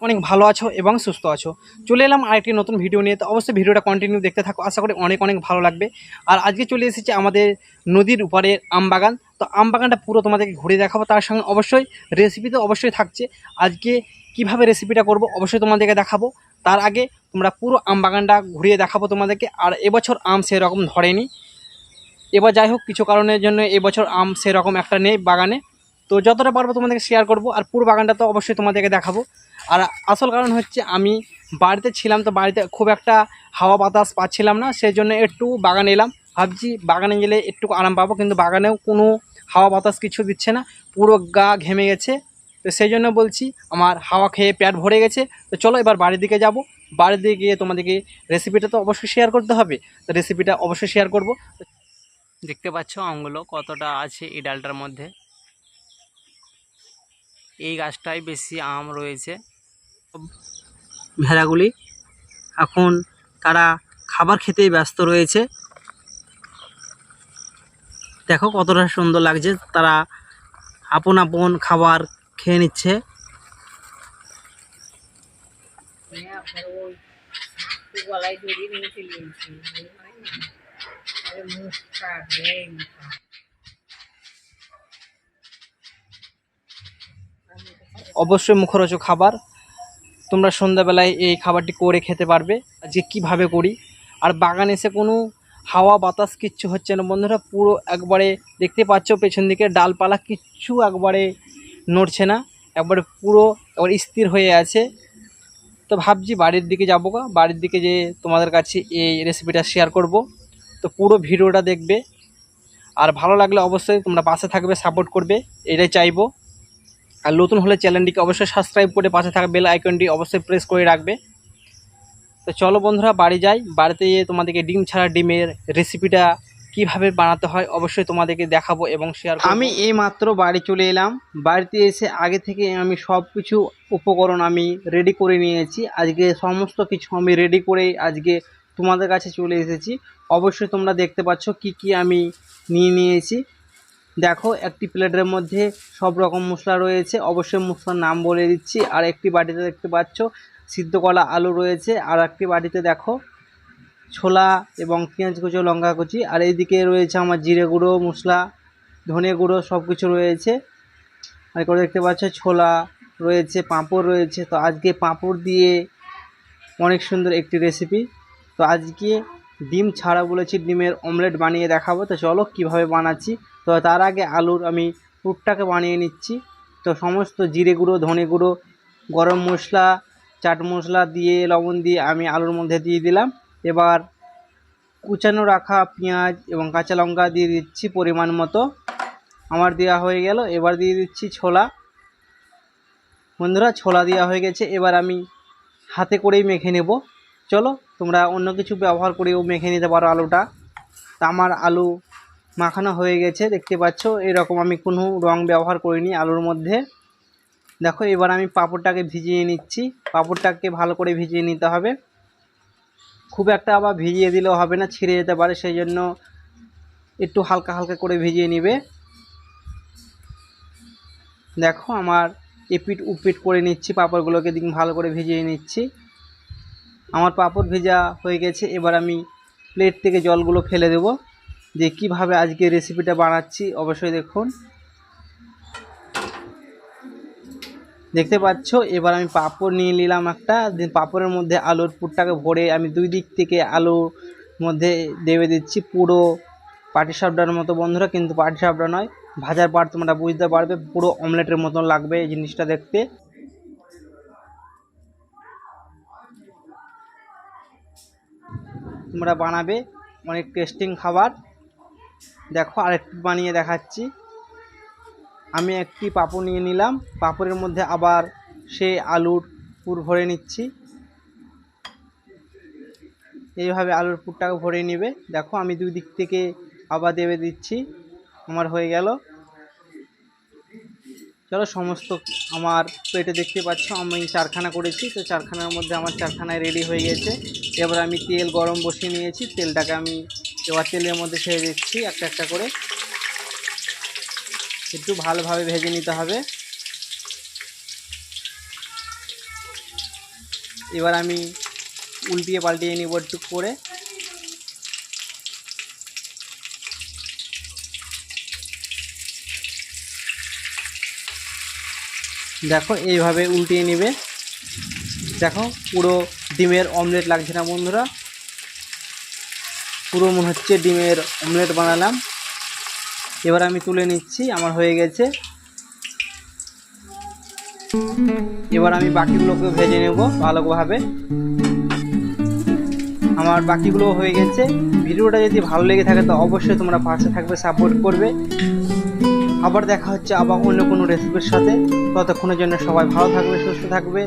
অনেক ভালো আছো এবং সুস্থ আছো। চলে এলাম আরেকটি নতুন ভিডিও নিয়ে। তো অবশ্যই ভিডিওটা কন্টিনিউ দেখতে থাকো, আশা করি অনেক অনেক ভালো লাগবে। আর আজকে চলে এসেছি আমাদের নদীর উপরে আম বাগান। তো আম বাগানটা পুরো তোমাদেরকে ঘুরে দেখাবো, তার সঙ্গে অবশ্যই রেসিপি তো অবশ্যই থাকছে। আজকে কিভাবে রেসিপিটা করব অবশ্যই তোমাদেরকে দেখাবো। তার আগে তোমরা পুরো আম বাগানটা ঘুরিয়ে দেখাবো তোমাদেরকে। আর এবছর আম সেরকম ধরেনি, এবার যাই হোক কিছু কারণের জন্য এবছর আম সেরকম একটা নেই বাগানে। তো যতটা পারবো তোমাদেরকে শেয়ার করব, আর পুরো বাগানটা তো অবশ্যই তোমাদেরকে দেখাবো। আর আসল কারণ হচ্ছে আমি বাড়িতে ছিলাম, তো বাড়িতে খুব একটা হাওয়া বাতাস পাচ্ছিলাম না, সেই জন্য একটু বাগানে এলাম। ভাবছি বাগানে গেলে একটু আরাম পাবো, কিন্তু বাগানেও কোনো হাওয়া বাতাস কিছু দিচ্ছে না, পুরো গা ঘেমে গেছে। তো সেই জন্য বলছি আমার হাওয়া খেয়ে পেট ভরে গেছে। তো চলো এবার বাড়ির দিকে যাব। বাড়ির দিকে গিয়ে তোমাদেরকে রেসিপিটা তো অবশ্যই শেয়ার করতে হবে, তো রেসিপিটা অবশ্যই শেয়ার করব। দেখতে পাচ্ছ আমগুলো কতটা আছে এই ডালটার মধ্যে। এই গাছটায় বেশি আম রয়েছে। ভেড়াগুলি এখন তারা খাবার খেতেই ব্যস্ত রয়েছে। দেখো কতটা সুন্দর লাগছে, তারা আপন আপন খাবার খেয়ে নিচ্ছে। অবশ্যই মুখরোচক খাবার, তোমরা সন্ধ্যাবেলায় এই খাবারটি করে খেতে পারবে। আজকে কীভাবে করি, আর বাগানে এসে কোনো হাওয়া বাতাস কিচ্ছু হচ্ছে না বন্ধুরা, পুরো একবারে দেখতে পাচ্ছ পেছন দিকে ডালপালা কিচ্ছু একবারে নড়ছে না, একবারে পুরো একবার স্থির হয়ে আছে। তো ভাবছি বাড়ির দিকে যাবো, বাড়ির দিকে যে তোমাদের কাছে এই রেসিপিটা শেয়ার করব। তো পুরো ভিডিওটা দেখবে, আর ভালো লাগলে অবশ্যই তোমরা পাশে থাকবে, সাপোর্ট করবে, এটাই চাইবো। আর নতুন হলে চ্যানেলটিকে অবশ্যই সাবস্ক্রাইব করে পাশে থাকা বেল আইকনটি অবশ্যই প্রেস করে রাখবে। তো চলো বন্ধুরা বাড়ি যাই, বাড়িতে গিয়ে তোমাদেরকে ডিম ছাড়া ডিমের রেসিপিটা কিভাবে বানাতে হয় অবশ্যই তোমাদেরকে দেখাবো এবং শেয়ার করব। আমি এই মাত্র বাড়ি চলে এলাম। বাড়িতে এসে আগে থেকে আমি সব কিছু উপকরণ আমি রেডি করে নিয়েছি। আজকে সমস্ত কিছু আমি রেডি করেই আজকে তোমাদের কাছে চলে এসেছি। অবশ্যই তোমরা দেখতে পাচ্ছ কি কি আমি নিয়ে নিয়েছি। দেখো একটি প্লেটের মধ্যে সব রকম মশলা রয়েছে, অবশ্যই মশলার নাম বলে দিচ্ছি। আর একটি বাটিতে দেখতে পাচ্ছ সিদ্ধ কলা আলু রয়েছে, আর একটি বাটিতে দেখো ছোলা এবং পেঁয়াজ কুচো লঙ্কা কুচি, আর এইদিকে রয়েছে আমার জিরে গুঁড়ো মশলা, ধনে গুঁড়ো সব কিছু রয়েছে। আর করে দেখতে পাচ্ছ ছোলা রয়েছে, পাঁপড় রয়েছে। তো আজকে পাঁপড় দিয়ে অনেক সুন্দর একটি রেসিপি। তো আজকে ডিম ছাড়া বলেছি, ডিমের অমলেট বানিয়ে দেখাবো। তো চলো কীভাবে বানাচ্ছি। তো তার আগে আলুর আমি পুরটাকে বানিয়ে নিচ্ছি। তো সমস্ত জিরে গুঁড়ো, ধনে গুঁড়ো, গরম মশলা, চাট মশলা দিয়ে লবণ দিয়ে আমি আলুর মধ্যে দিয়ে দিলাম। এবার কুচানো রাখা পেঁয়াজ এবং কাঁচা লঙ্কা দিয়ে দিচ্ছি পরিমাণ মতো। আমার দেওয়া হয়ে গেল। এবার দিয়ে দিচ্ছি ছোলা। বন্ধুরা ছোলা দেওয়া হয়ে গেছে, এবার আমি হাতে করেই মেখে নেব। চলো তোমরা অন্য কিছু ব্যবহার করেও মেখে নিতে পারো আলুটা। তা আমার আলু মাখানো হয়ে গেছে, দেখতে পাচ্ছ এরকম আমি কোনো রং ব্যবহার করিনি আলুর মধ্যে। দেখো এবার আমি পাঁপড়টাকে ভিজিয়ে নিচ্ছি। পাঁপড়টাকে ভালো করে ভিজিয়ে নিতে হবে, খুব একটা আবার ভিজিয়ে দিলেও হবে না, ছিঁড়ে যেতে পারে, সেই জন্য একটু হালকা হালকা করে ভিজিয়ে নিবে। দেখো আমার এপিট উপিট করে নিচ্ছি, পাঁপড়গুলোকে দিন ভালো করে ভিজিয়ে নিচ্ছি। আমার পাঁপড় ভেজা হয়ে গেছে, এবার আমি প্লেট থেকে জলগুলো ফেলে দেব। যে কীভাবে আজকে রেসিপিটা বানাচ্ছি অবশ্যই দেখুন। দেখতে পাচ্ছ এবার আমি পাঁপড় নিয়ে নিলাম একটা, পাঁপড়ের মধ্যে আলুর পুরটাকে ভরে আমি দুই দিক থেকে আলুর মধ্যে দেবে দিচ্ছি, পুরো পাটিসাপটার মতো বন্ধুরা, কিন্তু পাটিসাপটা নয়, ভাজার পর তোমরা বুঝতে পারবে পুরো অমলেটের মতন লাগবে এই জিনিসটা দেখতে। তোমরা বানাবে, অনেক টেস্টিং খাবার। দেখো আরেকটু বানিয়ে দেখাচ্ছি। আমি একটি পাঁপড় নিয়ে নিলাম, পাঁপড়ের মধ্যে আবার সে আলুর পুর ভরে নিচ্ছি। এইভাবে আলুর পুরটাকে ভরে নেবে। দেখো আমি দুই দিক থেকে আবার দেবে দিচ্ছি, আমার হয়ে গেল। চলো সমস্ত আমার প্লেটে দেখতে পাচ্ছ আমি চারখানা করেছি, তো চারখানার মধ্যে আমার চারখানায় রেডি হয়ে গেছে। এবার আমি তেল গরম বসিয়ে নিয়েছি, তেলটাকে আমি এবার তেলের মধ্যে ছেড়ে দিচ্ছি একটা একটা করে। একটু ভালোভাবে ভেজে নিতে হবে। এবার আমি উল্টিয়ে পাল্টিয়ে নিব একটু করে। দেখো এইভাবে উল্টিয়ে নেবে। দেখো পুরো ডিমের অমলেট লাগছে না বন্ধুরা, পুরো মনে হচ্ছে ডিমের অমলেট বানালাম। এবার আমি তুলে নিচ্ছি, আমার হয়ে গেছে। এবার আমি বাকিগুলোকে ভেজে নেব ভালোভাবে। আমার বাকিগুলো হয়ে গেছে। ভিডিওটা যদি ভালো লেগে থাকে তো অবশ্যই তোমরা পাশে থাকবে, সাপোর্ট করবে। আবার দেখা হচ্ছে আবার অন্য কোনো রেসিপির সাথে। ততক্ষণের জন্য সবাই ভালো থাকবে, সুস্থ থাকবে।